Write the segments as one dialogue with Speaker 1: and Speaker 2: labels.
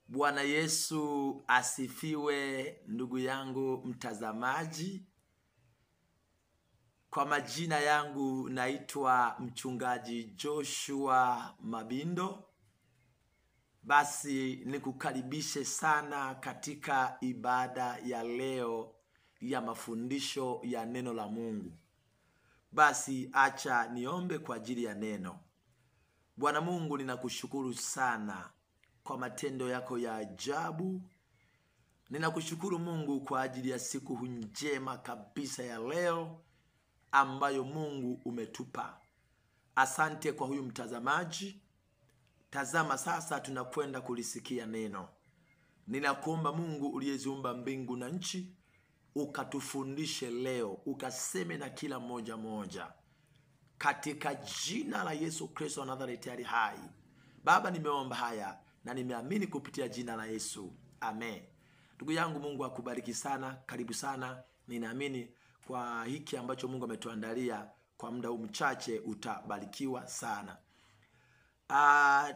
Speaker 1: Bwana Yesu asifiwe, ndugu yangu mtazamaji. Kwa majina yangu naitwa mchungaji Joshua Mabindo. Basi nikukaribishe sana katika ibada ya leo ya mafundisho ya neno la Mungu. Basi acha niombe kwa ajili ya neno. Bwana Mungu, ninakushukuru sana kwa matendo yako ya ajabu. Ninakushukuru Mungu kwa ajili ya siku njema kabisa ya leo ambayo Mungu umetupa. Asante kwa huyu mtazamaji. Tazama sasa tunakwenda kulisikia neno. Ninakuomba Mungu uliyeziumba mbingu na nchi, ukatufundishe leo, ukaseme na kila mmoja mmoja. Katika jina la Yesu Kristo wa Nazareti ali hai. Baba, nimeomba haya na nimeamini kupitia jina la Yesu. Amen. Ndugu yangu, Mungu akubariki sana. Karibu sana. Ninaamini kwa hiki ambacho Mungu ametuandalia kwa muda huu mchache utabarikiwa sana.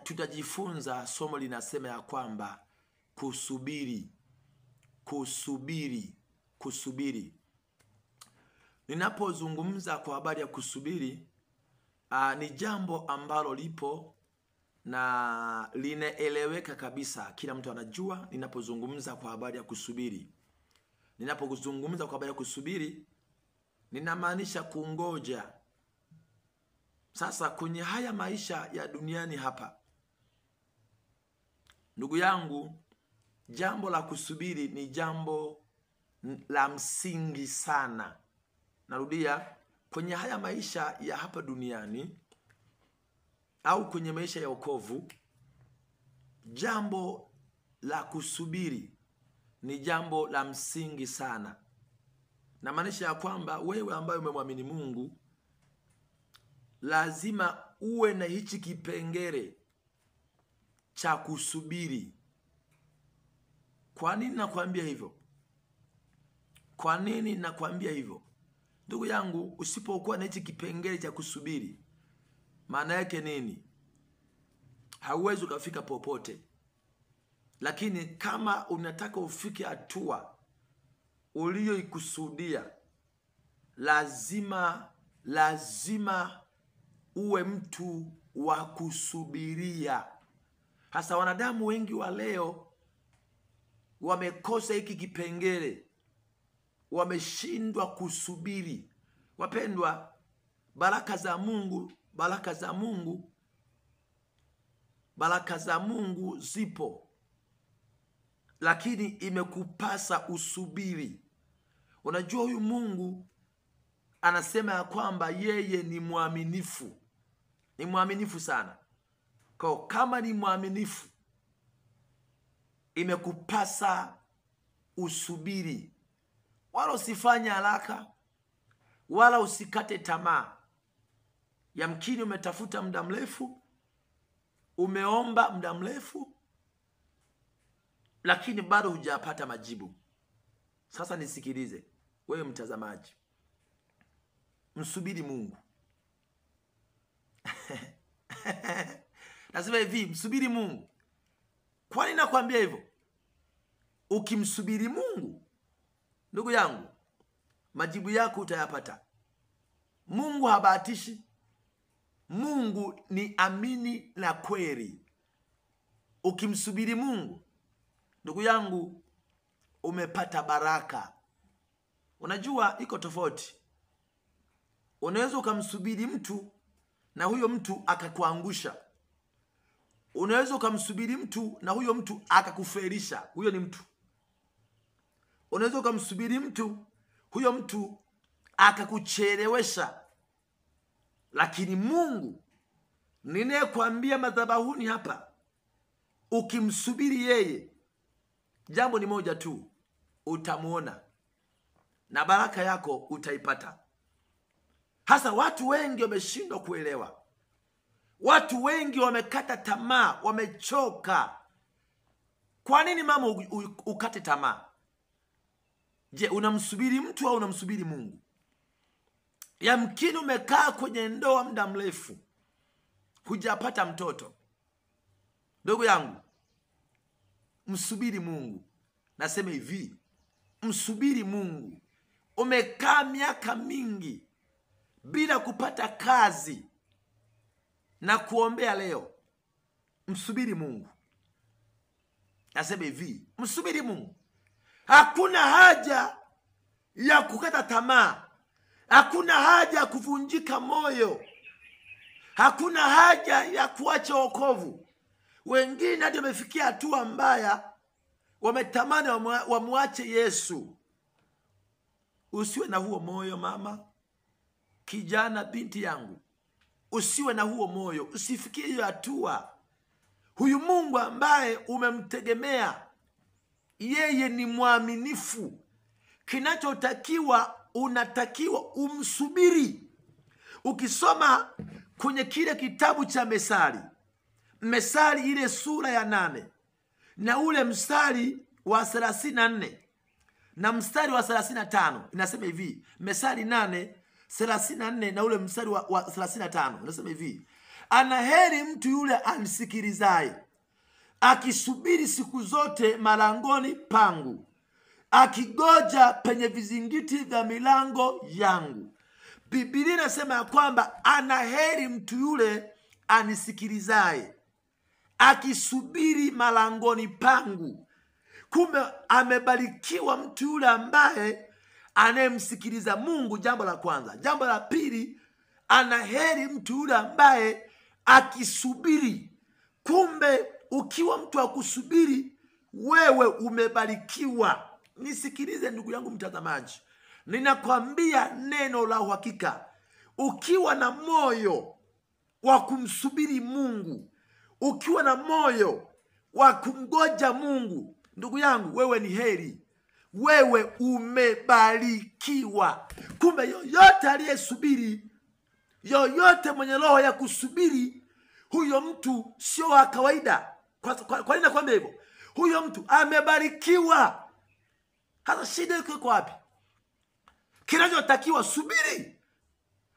Speaker 1: Tutajifunza somo linasema ya kwamba kusubiri. Ninapozungumza kwa habari ya kusubiri, ni jambo ambalo lipo na linaeleweka kabisa. Kila mtu anajua ninapozungumza kwa habari ya kusubiri. Ninapozungumza kwa habari ya kusubiri, ninamaanisha kungoja. Sasa kwenye haya maisha ya duniani hapa, ndugu yangu, jambo la kusubiri ni jambo la msingi sana. Narudia, kwenye haya maisha ya hapa duniani au kwenye maisha ya wokovu, jambo la kusubiri ni jambo la msingi sana. Na maanisha ya kwamba wewe ambaye umemwamini Mungu, lazima uwe na hichi kipengele cha kusubiri. Kwa nini nakwambia hivyo? Kwa nini nakwambia hivyo? Ndugu yangu, usipokuwa na hichi kipengele cha kusubiri, maana yake nini? Hauwezi ukafika popote. Lakini kama unataka ufike hatua uliyoikusudia, lazima uwe mtu wa kusubiria. Hasa wanadamu wengi wa leo wamekosa hiki kipengele, wameshindwa kusubiri. Wapendwa, baraka za Mungu zipo, lakini imekupasa usubiri. Unajua huyu Mungu anasema ya kwamba yeye ni mwaminifu. Ni mwaminifu sana. Kwa kama ni mwaminifu, imekupasa usubiri. Wala usifanye haraka, wala usikate tamaa. Yamkini umetafuta muda mrefu, umeomba muda mrefu, lakini bado hujapata majibu. Sasa nisikilize, wewe mtazamaji. Msubiri Mungu. Nasema hivi, msubiri Mungu. Kwa nini nakwambia hivyo? Ukimsubiri Mungu, ndugu yangu, majibu yako utayapata. Mungu habahatishi. Mungu ni amini na kweli. Ukimsubiri Mungu, ndugu yangu, umepata baraka. Unajua iko tofauti. Unaweza ukamsubiri mtu na huyo mtu akakuangusha. Unaweza ukamsubiri mtu na huyo mtu akakuferisha. Huyo ni mtu. Unaweza ukamsubiri mtu, huyo mtu akakuchelewesha. Lakini Mungu, ninayekwambia madhabahuni hapa, ukimsubiri yeye, jambo ni moja tu, utamuona na baraka yako utaipata. Hasa watu wengi wameshindwa kuelewa. Watu wengi wamekata tamaa, wamechoka. Kwa nini mama ukate tamaa? Je, unamsubiri mtu au unamsubiri Mungu? Yamkini umekaa kwenye ndoa muda mrefu, hujapata mtoto. Ndugu yangu, msubiri Mungu. Nasema hivi, msubiri Mungu. Umekaa miaka mingi bila kupata kazi, na kuombea leo, msubiri Mungu. Nasema hivi, msubiri Mungu. Hakuna haja ya kukata tamaa. Hakuna haja ya kuvunjika moyo. Hakuna haja ya kuacha wokovu. Wengine hadi wamefikia hatua mbaya, wametamani wamuache Yesu. Usiwe na huo moyo mama, kijana, binti yangu. Usiwe na huo moyo, usifikie hiyo hatua. Huyu Mungu ambaye umemtegemea, yeye ni mwaminifu. Kinachotakiwa, unatakiwa umsubiri. Ukisoma kwenye kile kitabu cha Methali ile sura ya 8 na ule mstari wa 34 na mstari wa 35, inasema hivi. Methali 8:34 na ule mstari wa 35 inasema hivi: anaheri mtu yule anisikilizaye, akisubiri siku zote malangoni pangu, akigoja penye vizingiti vya milango yangu. Biblia inasema ya kwamba anaheri mtu yule anisikilizaye, akisubiri malangoni pangu. Kumbe amebarikiwa mtu yule ambaye anayemsikiliza Mungu, jambo la kwanza. Jambo la pili, anaheri mtu yule ambaye akisubiri. Kumbe ukiwa mtu wa kusubiri, wewe umebarikiwa. Nisikilize ndugu yangu mtazamaji, ninakwambia neno la uhakika. Ukiwa na moyo wa kumsubiri Mungu, ukiwa na moyo wa kumgoja Mungu, ndugu yangu, wewe ni heri. Wewe umebarikiwa. Kumbe yoyote aliyesubiri, yoyote mwenye roho ya kusubiri, huyo mtu sio wa kawaida. Kwa nini nakwambia hivyo? Huyo mtu amebarikiwa. Hata shida iko wapi? Kinachotakiwa, subiri.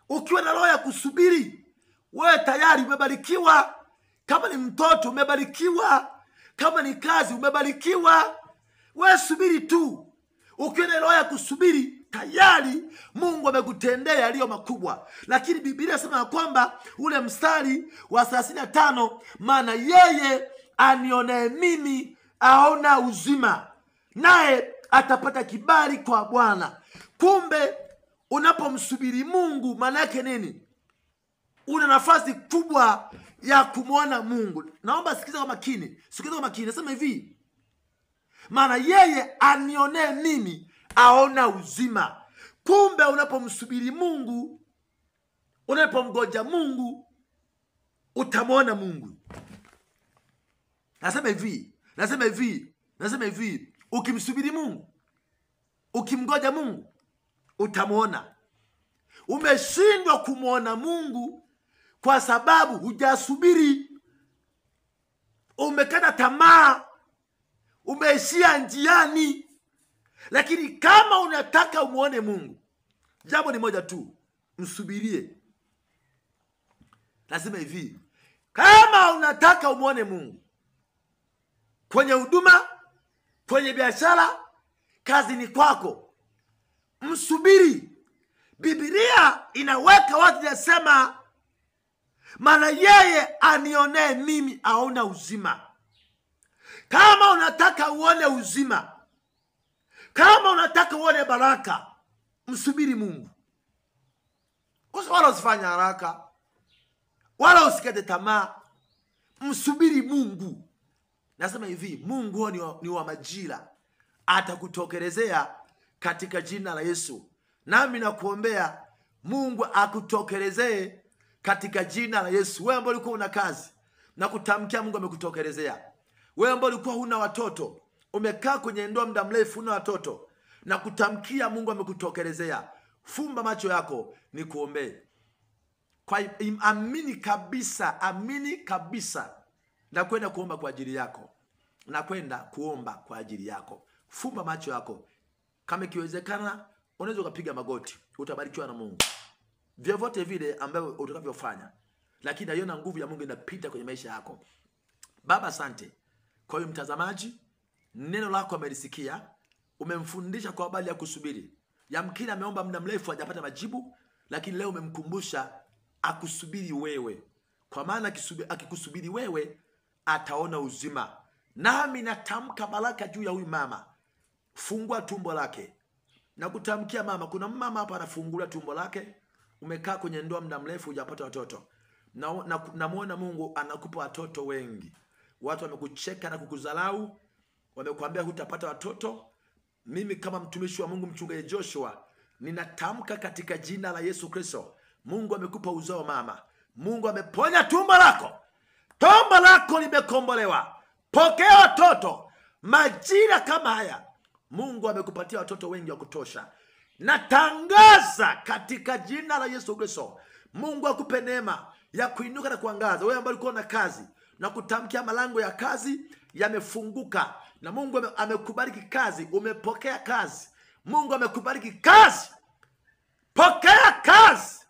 Speaker 1: Ukiwa na roho ya kusubiri, wewe tayari umebarikiwa. Kama ni mtoto umebarikiwa, kama ni kazi umebarikiwa. Wewe subiri tu. Ukiwa na roho ya kusubiri, tayari Mungu amekutendea yaliyo makubwa. Lakini Biblia inasema ya kwamba ule mstari wa 35, maana yeye anionaye mimi aona uzima, naye atapata kibali kwa Bwana. Kumbe unapomsubiri Mungu, maana yake nini? Una nafasi kubwa ya kumwona Mungu. Naomba sikiza kwa makini. Sikiza kwa makini. Nasema hivi, maana yeye anionaye mimi aona uzima. Kumbe unapomsubiri Mungu, unapomgoja Mungu, utamwona Mungu. Nasema hivi, ukimsubiri Mungu, ukimgoja Mungu, utamwona. Umeshindwa kumwona Mungu kwa sababu hujasubiri. Umekata tamaa, umeishia njiani. Lakini kama unataka umuone Mungu, jambo ni moja tu, msubirie. Nasema hivi, kama unataka umuone Mungu kwenye huduma, kwenye biashara, kazini kwako, msubiri. Biblia inaweka wazi, inasema maana yeye anionaye mimi aona uzima. Kama unataka uone uzima, kama unataka uone baraka, msubiri Mungu. Wala usifanye haraka, wala usikate tamaa. Msubiri Mungu. Nasema hivi, Mungu ni wa majira. Atakutokelezea katika jina la Yesu. Nami nakuombea Mungu akutokelezee katika jina la Yesu. Wewe ambaye ulikuwa una kazi, na kutamkia Mungu amekutokelezea. Wewe ambaye ulikuwa huna watoto, umekaa kwenye ndoa muda mrefu huna watoto, na kutamkia Mungu amekutokelezea. Fumba macho yako nikuombee. Amini kabisa. Na kwenda kuomba kwa ajili yako. Fumba macho yako. Kama ikiwezekana, unaweza kupiga magoti. Utabarikiwa na Mungu. Vyovyote vile ambavyo utakavyofanya, lakini naiona nguvu ya Mungu inapita kwenye maisha yako. Baba, asante kwa huyu mtazamaji. neno lako amelisikia, umemfundisha kwa habari ya kusubiri. Yamkini ameomba muda mrefu hajapata majibu, lakini leo umemkumbusha akusubiri wewe, kwa maana akikusubiri wewe ataona uzima. Nami natamka baraka juu ya huyu mama. Fungua tumbo lake. Na kutamkia mama, kuna mama hapa anafungua tumbo lake, umekaa kwenye ndoa muda mrefu hujapata watoto. Namuona Mungu anakupa watoto wengi. Watu wamekucheka na kukuzalau, wamekuambia hutapata watoto. Mimi kama mtumishi wa Mungu, mchungaji Joshua, ninatamka katika jina la Yesu Kristo, Mungu amekupa uzao mama. Mungu ameponya tumbo lako. Tumbo lako limekombolewa. Pokea watoto majira kama haya. Mungu amekupatia watoto wengi wa kutosha. Natangaza katika jina la Yesu Kristo, Mungu akupe neema ya kuinuka na kuangaza. Wewe ambaye ulikuwa na kazi, na kutamkia malango ya kazi yamefunguka, na Mungu amekubariki kazi, umepokea kazi. Mungu amekubariki kazi. Pokea kazi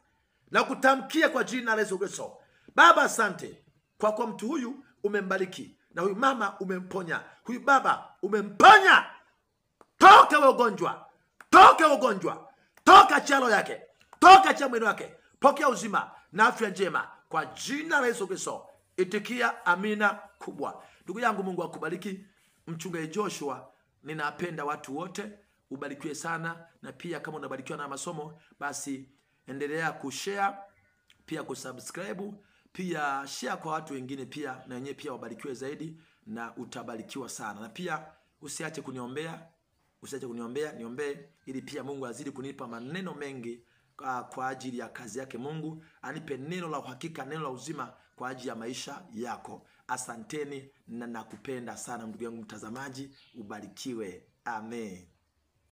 Speaker 1: na kutamkia kwa jina la Yesu Kristo. Baba, asante kwa mtu huyu umembariki, na huyu mama umemponya, huyu baba umemponya. Toka we ugonjwa, toka ugonjwa, toka chalo yake, toka cha mwili wake. Pokea uzima na afya njema kwa jina la Yesu Kristo. Itikia amina kubwa. Ndugu yangu, Mungu akubariki. Mchungaji Joshua, ninapenda watu wote. Ubarikiwe sana, na pia kama unabarikiwa na masomo, basi endelea kushare, pia kusubscribe, pia share kwa watu wengine pia, na wenyewe pia wabarikiwe zaidi, na utabarikiwa sana. Na pia usiache kuniombea, niombee ili pia Mungu azidi kunipa maneno mengi kwa ajili ya kazi yake. Mungu anipe neno la uhakika, neno la uzima kwa ajili ya maisha yako. Asanteni na nakupenda sana ndugu yangu mtazamaji, ubarikiwe. Amen.